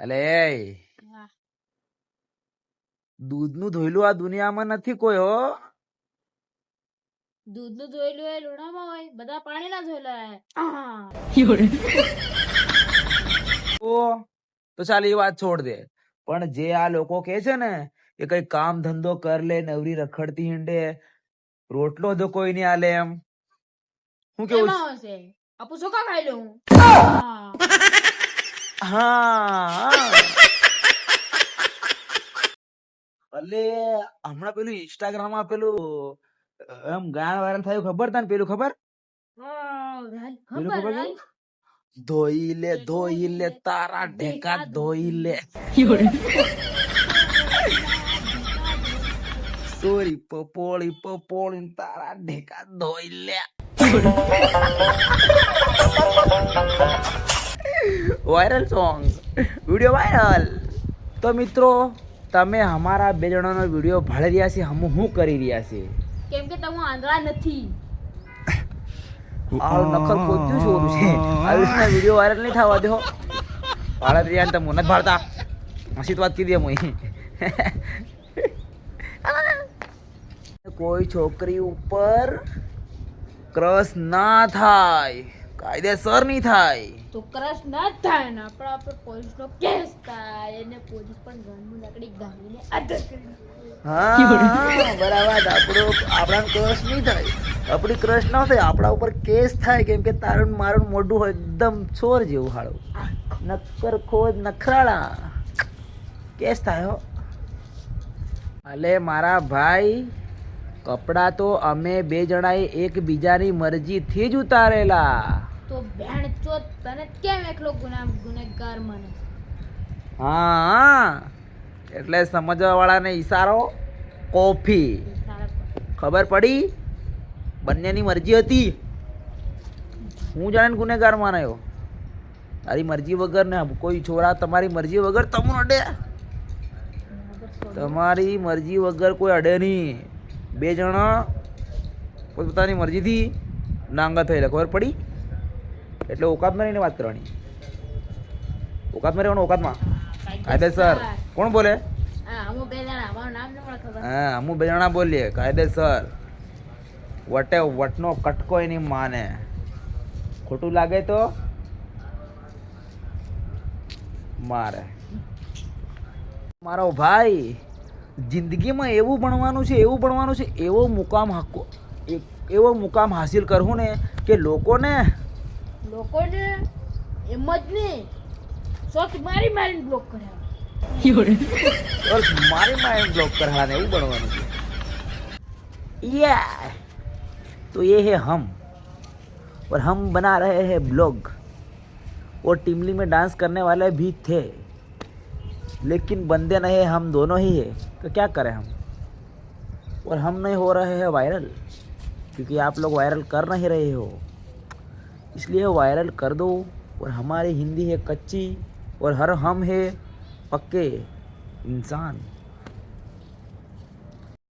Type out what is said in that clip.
અલે દૂધનું ધોઈલું આ દુનિયામાં નથી કોઈ હો. દૂધનું ધોયેલું હોય લુણામાં હોય, બધા પાણીના ધોયેલા તો ચાલ એ વાત છોડ દે. પણ જે આ લોકો કે છે ને કે કઈ કામ ધંધો કર લે, નવરી રખડતી હિંડે, રોટલો જો કોઈ નહીં આલે એમ. હું કેવું? એમાં હશે આપુ શું કા ખાઈ લઉં. હા અલે હમણાં પેલું ઇન્સ્ટાગ્રામ માં પેલું એમ ગાયન વાયરલ થયું ખબર તને? પેલું ખબર? પેલું ખબર છે? ધોઈ લે તારા ઢેકા ધોઈ લે. સોરી પપોળી તારા ઢેકા ધોઈ લે. Viral song, video viral. તો મિત્રો તમે અમારા બે જણાનો વિડિયો ભાળી રહ્યા છે, હમ હું કરી રહ્યા છે કેમ કે તમે આંધળા નથી. આ નખર ખોદ્યું છોરું છે. આ વિડિયો વાયરલ નહીં થવા દો. ભાળત રહ્યા તમે નથી ભાળતા. હસીત વાત કીધી એમ. કોઈ છોકરી ઉપર ક્રશ ના થાય, કાયદેસર નહીં થાય તો ક્રશ ના થાય ને આપણા પર પોલીસનો કેસ થાય અને પોલીસ પણ ઘરનું લાકડી ગાળીને અધર કરી. હા બરાબર. આપણા ક્રશ નહીં થાય, આપણી ક્રશ ના થાય, આપણા ઉપર કેસ થાય. કેમ કે તારું મારું મોઢું હોય એકદમ ચોર જેવું હાળું, નક્કર ખોદ નખરાળા, કેસ થાય હો. અલે મારા ભાઈ, કપડાં તો અમે બે જણાએ એકબીજાની મરજીથી જ ઉતારેલા. તો બેન ચોત તને કેમ એકલો ગુનેગાર મને? હા એટલે સમજવા વાળાને ઈશારો કોફી. ખબર પડી? બંનેની મરજી હતી. હું જાણે ગુનેગાર માન્યો. તારી મરજી વગર ને કોઈ છોરા તમારી મરજી વગર તમને અડે? તમારી મરજી વગર કોઈ અડે નહીં. બે જણા પોતાની મરજીથી નાંગા થયેલા. ખબર પડી? એટલે ઓકાતમાં રહીને વાત કરવાની. ઓકાતમાં રહેવાનું. ઓકાતમાં કાયદેસર. કોણ બોલે? હા અમુક બે જણા, અમારું નામ ન મને ખબર. હા અમુક બે જણા બોલીએ કાયદેસર. વટનો કટકો એની માને. ખોટું લાગે તો મારે. મારો ભાઈ, જિંદગીમાં એવું ભણવાનું છે, એવો મુકામ હાસિલ કરવું ને કે લોકોને એમ જ નહીં, શોખ મારી બ્લોક કર્યા. મારી બ્લોક કરાને એવું ભણવાનું છે. तो ये है हम, और हम बना रहे हैं ब्लॉग. और टिमली में डांस करने वाले भी थे, लेकिन बंदे नहीं, हम दोनों ही है. तो क्या करें हम? और हम नहीं हो रहे हैं वायरल, क्योंकि आप लोग वायरल कर नहीं रहे हो. इसलिए वायरल कर दो. और हमारी हिंदी है कच्ची, और हम है पक्के इंसान.